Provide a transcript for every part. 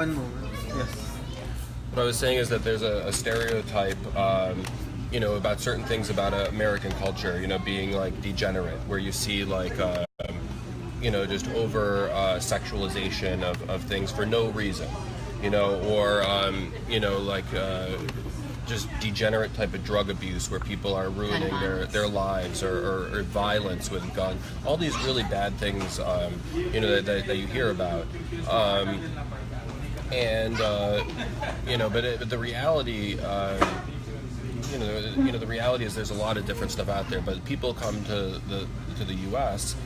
One moment. Yes. What I was saying is that there's a stereotype, about certain things about American culture, being like degenerate, where you see like, just over sexualization of things for no reason, or, just degenerate type of drug abuse where people are ruining their lives or violence with guns. All these really bad things, that you hear about. But the reality, the reality is there's a lot of different stuff out there. But people come to the U.S.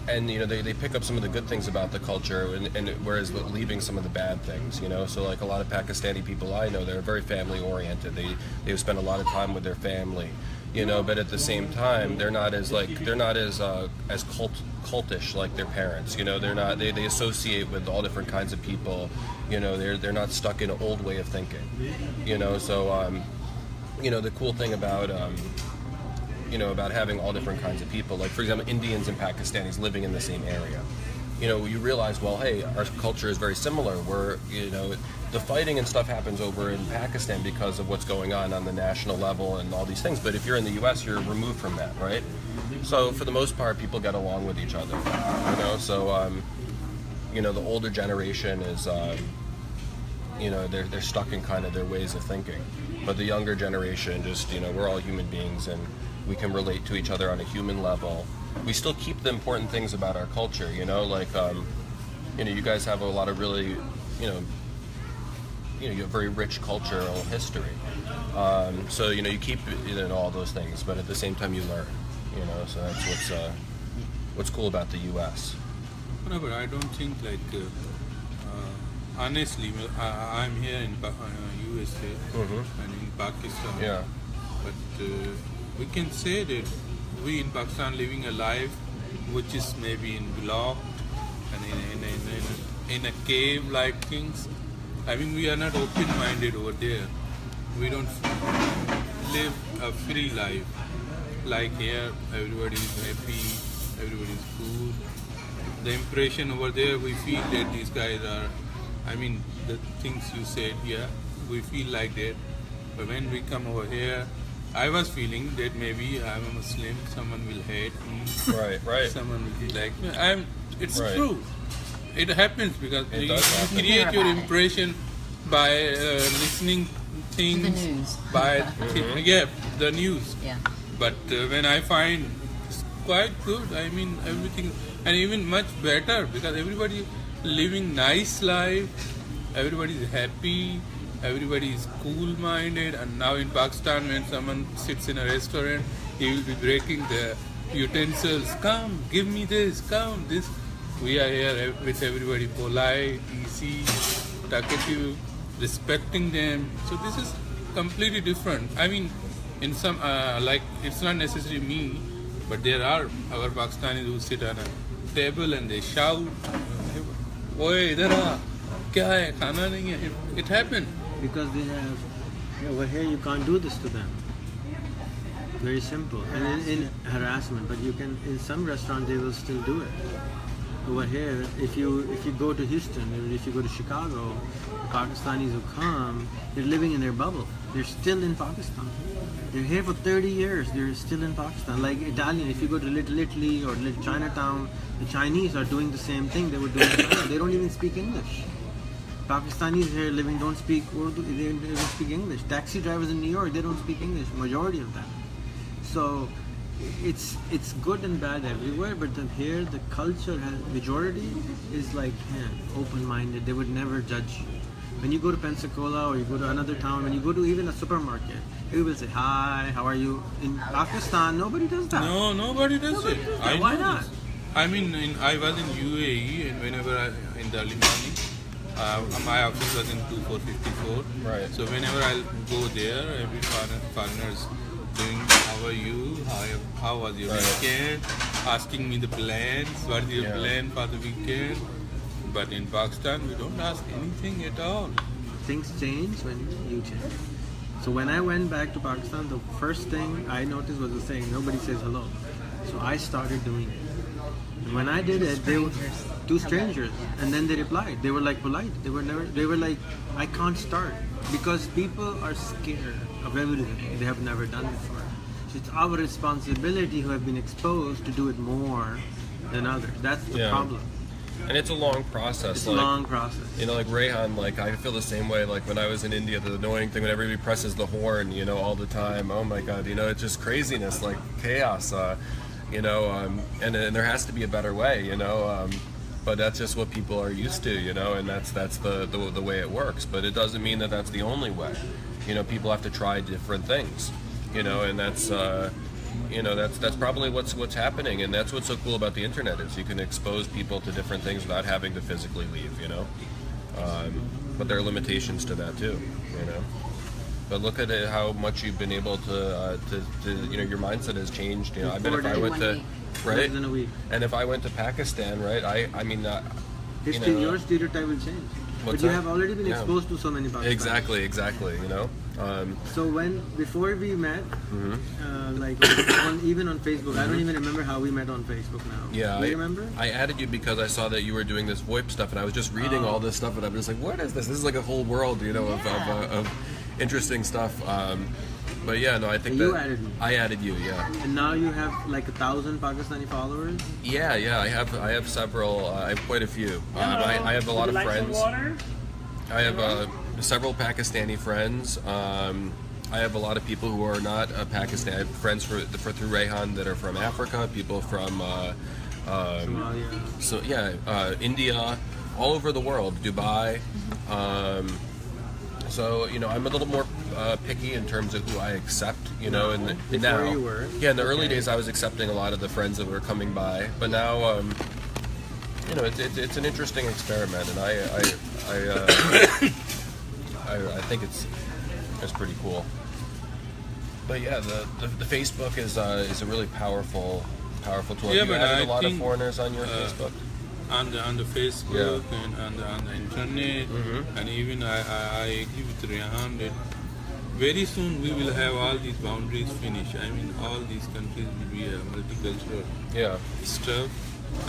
And they pick up some of the good things about the culture, and whereas leaving some of the bad things. So like a lot of Pakistani people I know, they're very family oriented. They spend a lot of time with their family. But at the same time, they're not as cultish like their parents. They associate with all different kinds of people. They're not stuck in an old way of thinking. So the cool thing about about having all different kinds of people, like for example, Indians and Pakistanis living in the same area. You realize, well, hey, our culture is very similar. Where the fighting and stuff happens over in Pakistan because of what's going on the national level and all these things. But if you're in the U.S., you're removed from that, right? So for the most part, people get along with each other. So the older generation is, they're stuck in kind of their ways of thinking. But the younger generation, just we're all human beings and we can relate to each other on a human level. We still keep the important things about our culture, you guys have a lot of really, you have very rich cultural history. So, you keep all those things, but at the same time you learn, so that's what's cool about the U.S. No, but I don't think honestly, I'm here in USA and in Pakistan. Yeah. But we can say that we in Pakistan living a life which is maybe in blocked and in a cave like things. I mean, we are not open-minded over there. We don't live a free life. Like here, everybody is happy, everybody is cool. The impression over there, we feel that these guys are, the things you said here, we feel like that. But when we come over here, I was feeling that maybe I'm a Muslim, someone will hate me. Right. Someone will be like me. It's right. true. It happens because you create your impression by listening things. The news. By the news. Yeah. But when I find it's quite good, everything, and even much better because everybody living nice life, everybody is happy, everybody is cool-minded. And now in Pakistan, when someone sits in a restaurant, he will be breaking the utensils. Come, give me this, come, this. We are here with everybody polite, easy, talkative, respecting them. So this is completely different. In some, it's not necessarily me, but there are our Pakistanis who sit on a table and they shout, "Oi, idhar aa, kya hai, khana nahi hai?" It happened. Because they have, over here you can't do this to them. Very simple. And in harassment, but you can, in some restaurants they will still do it. Over here, if you go to Houston, or if you go to Chicago, the Pakistanis who come, they're living in their bubble. They're still in Pakistan. They're here for 30 years. They're still in Pakistan. Like Italian, if you go to Little Italy or Little Chinatown, the Chinese are doing the same thing they were doing in China. They don't even speak English. Pakistanis here living don't speak Urdu, they don't speak English. Taxi drivers in New York, they don't speak English, majority of them. So it's good and bad everywhere, but here the culture majority is like open-minded. They would never judge you. When you go to Pensacola or you go to another town, when you go to even a supermarket, they will say, "Hi, how are you?" In Pakistan, nobody does that. No, nobody does it. Why not? I was in UAE, and whenever in the early morning, my office was in 2454. Right. So whenever I go there, every foreigner is doing, "How are you? How was your weekend?" Asking me the plans. What is your plan for the weekend? But in Pakistan, we don't ask anything at all. Things change when you change. So when I went back to Pakistan, the first thing I noticed was the saying, nobody says hello. So I started doing it. And when I did it, two strangers, and then they replied. They were like polite. They were like, I can't start because people are scared of everything they have never done before. So it's our responsibility who have been exposed to do it more than others. That's the problem. And it's a long process. It's a long process. You know, like Rehan, like I feel the same way. Like when I was in India, the annoying thing when everybody presses the horn, you know, all the time. Oh my God, you know, it's just craziness, like chaos. You know, and there has to be a better way. You know, but that's just what people are used to. You know, and that's the way it works. But it doesn't mean that that's the only way. You know, people have to try different things. You know, and that's. You know, that's probably what's happening, and that's what's so cool about the internet is you can expose people to different things without having to physically leave, you know. But there are limitations to that too, you know. But look at it, how much you've been able to you know, your mindset has changed. You know, I bet if I went to right, and if I went to Pakistan, right, I mean, you know, your stereotype will change. But you have already been exposed to so many Pakistanis. Exactly, you know. So before we met, like even on Facebook, I don't even remember how we met on Facebook now. Yeah, do you remember? I added you because I saw that you were doing this VoIP stuff, and I was just reading all this stuff, and I'm just like, what is this? This is like a whole world, you know, of interesting stuff. But yeah, no, I think you added me. I added you, yeah. And now you have like 1,000 Pakistani followers. Yeah, I have several. I have quite a few. I have a lot of friends. I have several Pakistani friends. I have a lot of people who are not Pakistani. I have friends through Rehan that are from Africa, people from Somalia. So yeah, India, all over the world, Dubai. So you know, I'm a little more picky in terms of who I accept. You know, and now, you were. Yeah, in the early days, I was accepting a lot of the friends that were coming by, but now, you know, it's an interesting experiment, and I think it's pretty cool. But yeah, the Facebook is a really powerful tool. Yeah, you but added I a lot of think, foreigners on your Facebook. On the Facebook and on the internet, and even I agree with Rehan that very soon we will have all these boundaries finished. I mean, all these countries will be a multicultural stuff,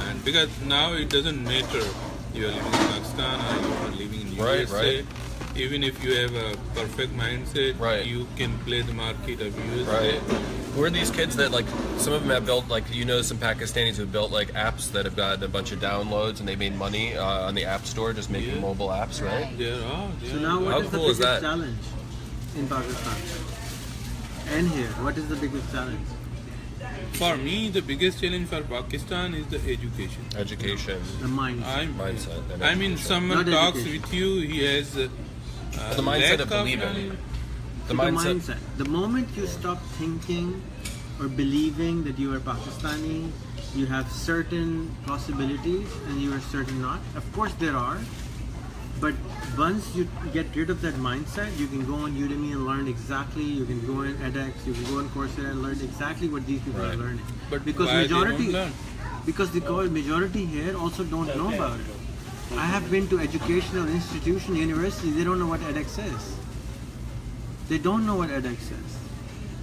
and because now it doesn't matter you are living in Pakistan or you are living in USA. Right. Even if you have a perfect mindset, you can play the market of USA. Right. Who are these kids that, like, some of them have built, like, you know, some Pakistanis who have built, like, apps that have got a bunch of downloads and they made money on the App Store just making mobile apps, right? Yeah. So now what How is the cool is biggest that? challenge in Pakistan? And here, what is the biggest challenge? For me, the biggest challenge for Pakistan is the education. Education. The mindset. Mindset. And I mean, education. someone Not talks education. with you, he has The mindset lack of believing. The The mindset. mindset. The moment you stop thinking or believing that you are Pakistani, you have certain possibilities and you are certain not. Of course there are, but once you get rid of that mindset, you can go on Udemy and learn exactly, you can go on edX, you can go on Coursera and learn exactly what these people are learning. But because why they don't majority learn? because the majority here also don't know about it. I have been to educational institution, university, they don't know what edX is. They don't know what edX is.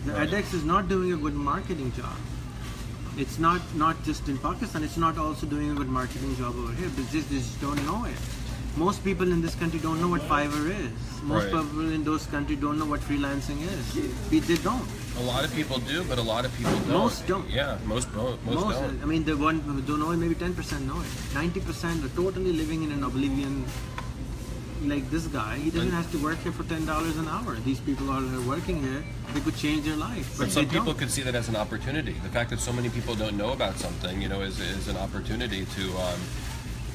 The edX is not doing a good marketing job. It's not just in Pakistan, it's not also doing a good marketing job over here, but they just don't know it. Most people in this country don't know what Fiverr is. Most people in those countries don't know what freelancing is. They don't. A lot of people do, but a lot of people don't. Most don't. Yeah, most don't. I mean, the one who don't know it, maybe 10% know it. 90% are totally living in an oblivion. Like this guy, he doesn't have to work here for $10 an hour. These people are working here, they could change their life. But some people could see that as an opportunity. The fact that so many people don't know about something, you know, is an opportunity to,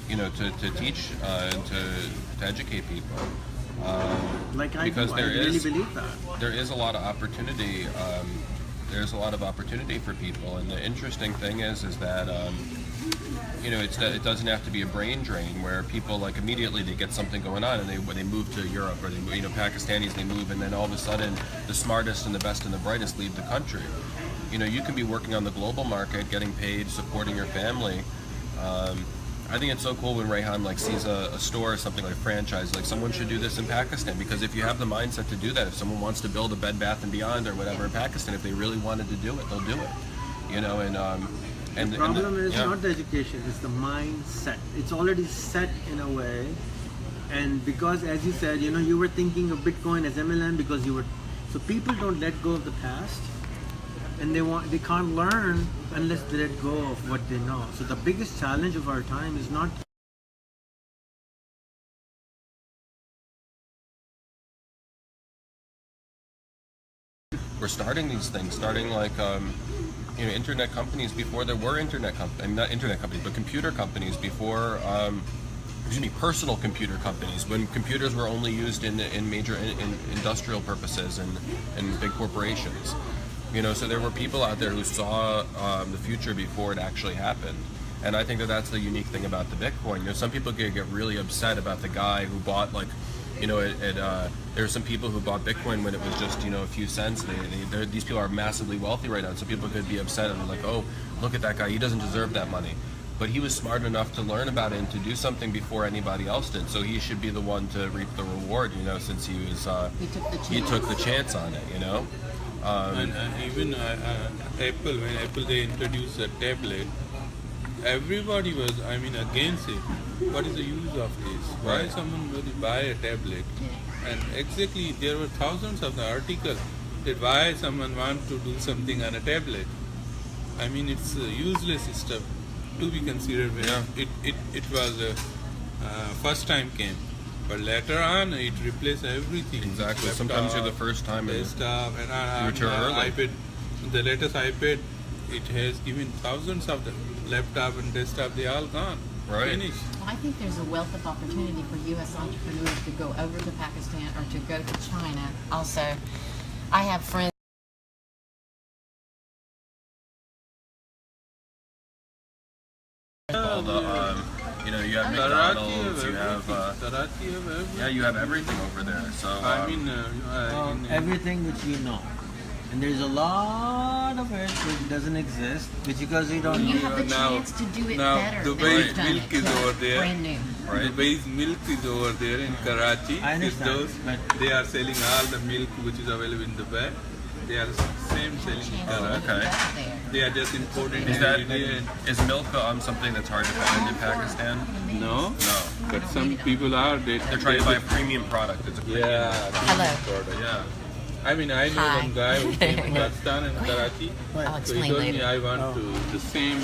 you know, to teach and to educate people. Like I because do, there I really is- believe that. There is a lot of opportunity. There's a lot of opportunity for people, and the interesting thing is that you know, it doesn't have to be a brain drain where people like immediately they get something going on and they move to Europe, or they, you know, Pakistanis, they move and then all of a sudden the smartest and the best and the brightest leave the country. You know, you can be working on the global market, getting paid, supporting your family. I think it's so cool when Rehan like sees a store or something like a franchise, like someone should do this in Pakistan, because if you have the mindset to do that, if someone wants to build a Bed Bath & Beyond or whatever in Pakistan, if they really wanted to do it, they'll do it. You know, and And The problem is yeah. not the education, it's the mindset. It's already set in a way. And because, as you said, you were thinking of Bitcoin as MLM because you were. So people don't let go of the past, and they can't learn unless they let go of what they know. So the biggest challenge of our time is not. We're starting these things, like internet companies before there were internet companies. I mean, not internet companies, but computer companies before. Personal computer companies, when computers were only used in major in industrial purposes and big corporations. So there were people out there who saw the future before it actually happened. And I think that's the unique thing about the Bitcoin. Some people get really upset about the guy who bought there are some people who bought Bitcoin when it was just a few cents. These people are massively wealthy right now. So people could be upset and they're like, oh, look at that guy, he doesn't deserve that money. But he was smart enough to learn about it and to do something before anybody else did. So he should be the one to reap the reward, since he was he took the chance on it, And even Apple, when Apple they introduced a tablet, everybody was, against it. What is the use of this? Why someone will buy a tablet? And exactly, there were thousands of the articles that why someone want to do something on a tablet. It's useless stuff to be considered when it was first time came, but later on it replaced everything. Exactly. Laptop, Sometimes you're the first time desktop, and return early. iPad, the latest iPad, it has given thousands of the laptop and desktop. They all gone. Right. Finished. Well, I think there's a wealth of opportunity for U.S. entrepreneurs to go over to Pakistan or to go to China. Also, I have friends. All the you have McDonald's, you have Karachi have everything. you have everything over there. So Everything which you know. And there's a lot of it which doesn't exist, which because you don't You know. have the Now- chance to do it now better. than Dubai's you've done milk it. is over there. Brand new. Right. Dubai's milk is over there in Karachi. I understand, Those, but- they are selling all the milk which is available in Dubai. They are selling in Chance to Karachi. do okay. better there. They are just importing Is that India and is milk something that's hard to find in Pakistan? no, No. but some people are They're trying to buy a premium product. It's a premium yeah. Hello. Yeah. I know Hi. one guy who came to Pakistan and Karachi. I'll So he explain told later. me I want to the same